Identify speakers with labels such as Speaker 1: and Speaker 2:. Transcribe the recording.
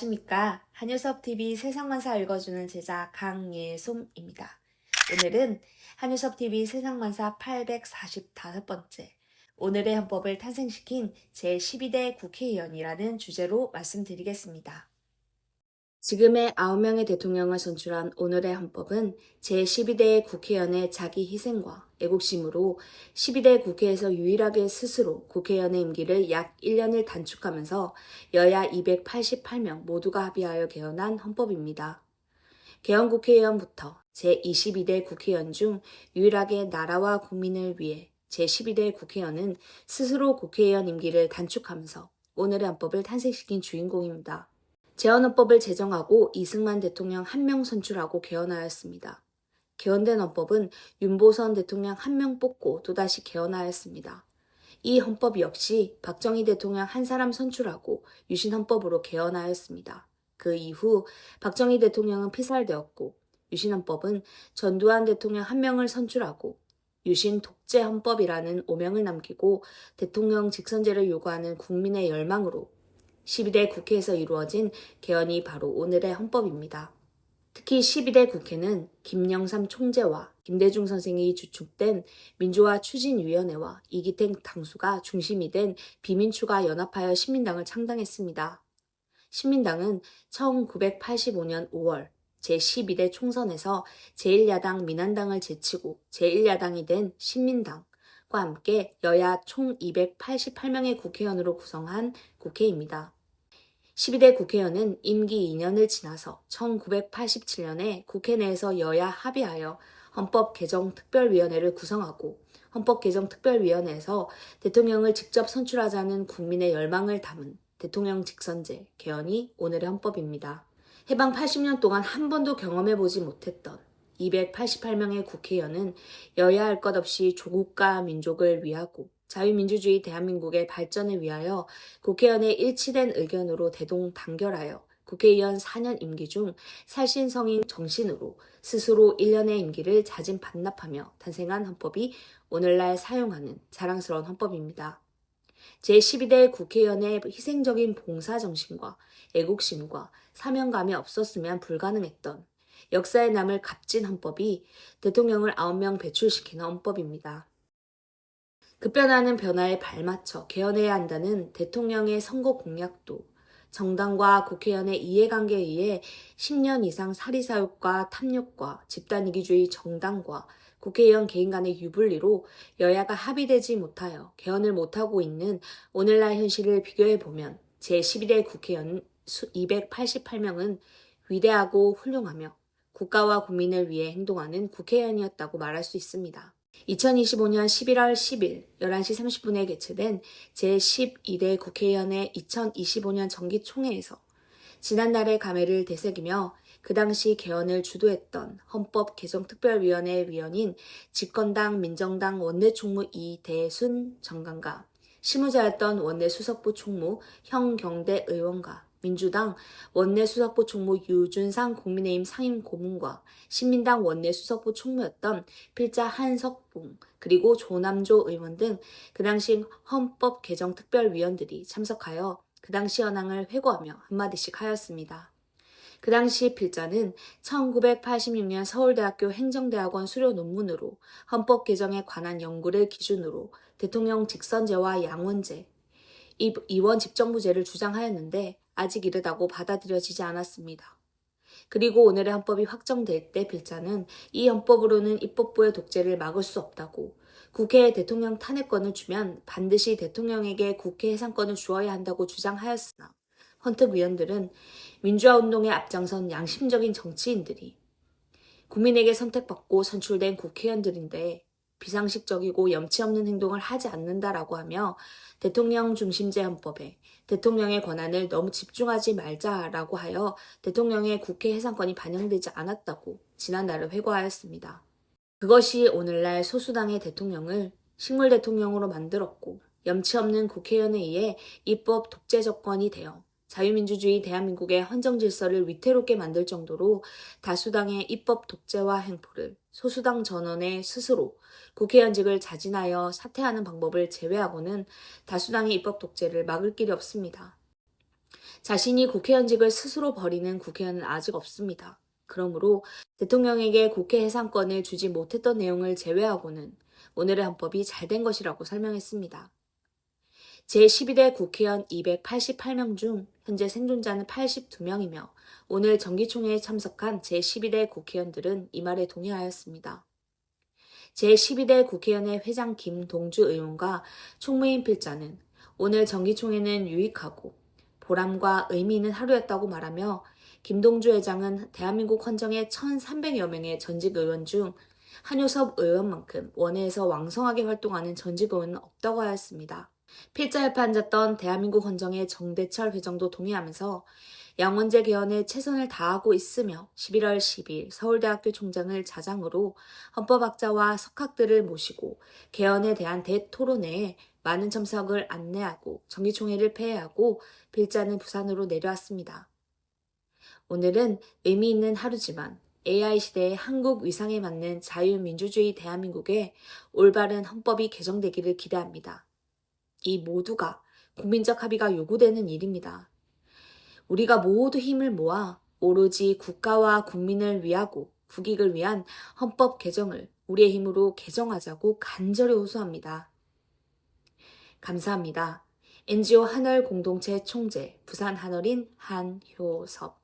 Speaker 1: 안녕하십니까. 한유섭TV 세상만사 읽어주는 제자 강예솜입니다. 오늘은 한유섭TV 세상만사 845번째 오늘의 헌법을 탄생시킨 제12대 국회의원이라는 주제로 말씀드리겠습니다. 지금의 9명의 대통령을 선출한 오늘의 헌법은 제12대 국회의원의 자기 희생과 애국심으로 12대 국회에서 유일하게 스스로 국회의원의 임기를 약 1년을 단축하면서 여야 288명 모두가 합의하여 개헌한 헌법입니다. 개헌 국회의원부터 제22대 국회의원 중 유일하게 나라와 국민을 위해 제12대 국회의원은 스스로 국회의원 임기를 단축하면서 오늘의 헌법을 탄생시킨 주인공입니다. 재헌헌법을 제정하고 이승만 대통령 1명 선출하고 개헌하였습니다. 개헌된 헌법은 윤보선 대통령 1명 뽑고 또다시 개헌하였습니다. 이 헌법 역시 박정희 대통령 1사람 선출하고 유신 헌법으로 개헌하였습니다. 그 이후 박정희 대통령은 피살되었고 유신 헌법은 전두환 대통령 1명을 선출하고 유신 독재 헌법이라는 오명을 남기고 대통령 직선제를 요구하는 국민의 열망으로 12대 국회에서 이루어진 개헌이 바로 오늘의 헌법입니다. 특히 12대 국회는 김영삼 총재와 김대중 선생이 주축된 민주화 추진위원회와 이기택 당수가 중심이 된 비민추가 연합하여 신민당을 창당했습니다. 신민당은 1985년 5월 제12대 총선에서 제1야당 민한당을 제치고 제1야당이 된 신민당과 함께 여야 총 288명의 국회의원으로 구성한 국회입니다. 12대 국회의원은 임기 2년을 지나서 1987년에 국회 내에서 여야 합의하여 헌법개정특별위원회를 구성하고 헌법개정특별위원회에서 대통령을 직접 선출하자는 국민의 열망을 담은 대통령 직선제 개헌이 오늘의 헌법입니다. 해방 80년 동안 한 번도 경험해보지 못했던 288명의 국회의원은 여야 할 것 없이 조국과 민족을 위하고 자유민주주의 대한민국의 발전을 위하여 국회의원의 일치된 의견으로 대동단결하여 국회의원 4년 임기 중 살신성인 정신으로 스스로 1년의 임기를 자진반납하며 탄생한 헌법이 오늘날 사용하는 자랑스러운 헌법입니다. 제12대 국회의원의 희생적인 봉사정신과 애국심과 사명감이 없었으면 불가능했던 역사에 남을 값진 헌법이 대통령을 9명 배출시키는 헌법입니다. 급변하는 변화에 발맞춰 개헌해야 한다는 대통령의 선거 공약도 정당과 국회의원의 이해관계에 의해 10년 이상 사리사욕과 탐욕과 집단이기주의 정당과 국회의원 개인 간의 유불리로 여야가 합의되지 못하여 개헌을 못하고 있는 오늘날 현실을 비교해보면 제12대 국회의원 288명은 위대하고 훌륭하며 국가와 국민을 위해 행동하는 국회의원이었다고 말할 수 있습니다. 2025년 11월 10일 11시 30분에 개최된 제12대 국회의원의 2025년 정기총회에서 지난날의 감회를 되새기며 그 당시 개헌을 주도했던 헌법개정특별위원회 위원인 집권당 민정당 원내총무 이대순 정관과 실무자였던 원내수석부 총무 형경대 의원과 민주당 원내수석부 총무 유준상 국민의힘 상임고문과 신민당 원내수석부 총무였던 필자 한석봉 그리고 조남조 의원 등 그 당시 헌법개정특별위원들이 참석하여 그 당시 현황을 회고하며 한마디씩 하였습니다. 그 당시 필자는 1986년 서울대학교 행정대학원 수료 논문으로 헌법 개정에 관한 연구를 기준으로 대통령 직선제와 양원제, 이원 집정부제를 주장하였는데 아직 이르다고 받아들여지지 않았습니다. 그리고 오늘의 헌법이 확정될 때 필자는 이 헌법으로는 입법부의 독재를 막을 수 없다고 국회에 대통령 탄핵권을 주면 반드시 대통령에게 국회 해산권을 주어야 한다고 주장하였으나 헌특위원들은 민주화운동에 앞장선 양심적인 정치인들이 국민에게 선택받고 선출된 국회의원들인데 비상식적이고 염치 없는 행동을 하지 않는다라고 하며 대통령 중심제 헌법에 대통령의 권한을 너무 집중하지 말자라고 하여 대통령의 국회 해산권이 반영되지 않았다고 지난달을 회고하였습니다. 그것이 오늘날 소수당의 대통령을 식물 대통령으로 만들었고 염치 없는 국회의원에 의해 입법 독재 정권이 되어 자유민주주의 대한민국의 헌정 질서를 위태롭게 만들 정도로 다수당의 입법 독재화 행포를 소수당 전원의 스스로 국회의원직을 자진하여 사퇴하는 방법을 제외하고는 다수당의 입법 독재를 막을 길이 없습니다. 자신이 국회의원직을 스스로 버리는 국회의원은 아직 없습니다. 그러므로 대통령에게 국회 해산권을 주지 못했던 내용을 제외하고는 오늘의 헌법이 잘된 것이라고 설명했습니다. 제12대 국회의원 288명 중 현재 생존자는 82명이며 오늘 정기총회에 참석한 제12대 국회의원들은 이 말에 동의하였습니다. 제12대 국회의원의 회장 김동주 의원과 총무인 필자는 오늘 정기총회는 유익하고 보람과 의미 있는 하루였다고 말하며 김동주 회장은 대한민국 헌정의 1,300여 명의 전직 의원 중 한효섭 의원만큼 원내에서 왕성하게 활동하는 전직 의원은 없다고 하였습니다. 필자 옆에 앉았던 대한민국 헌정의 정대철 회장도 동의하면서 양원제 개헌에 최선을 다하고 있으며 11월 10일 서울대학교 총장을 자장으로 헌법학자와 석학들을 모시고 개헌에 대한 대토론회에 많은 참석을 안내하고 정기총회를 폐회하고 필자는 부산으로 내려왔습니다. 오늘은 의미 있는 하루지만 AI 시대의 한국 위상에 맞는 자유민주주의 대한민국에 올바른 헌법이 개정되기를 기대합니다. 이 모두가 국민적 합의가 요구되는 일입니다. 우리가 모두 힘을 모아 오로지 국가와 국민을 위하고 국익을 위한 헌법 개정을 우리의 힘으로 개정하자고 간절히 호소합니다. 감사합니다. NGO 한월 공동체 총재 부산 한월인 한효섭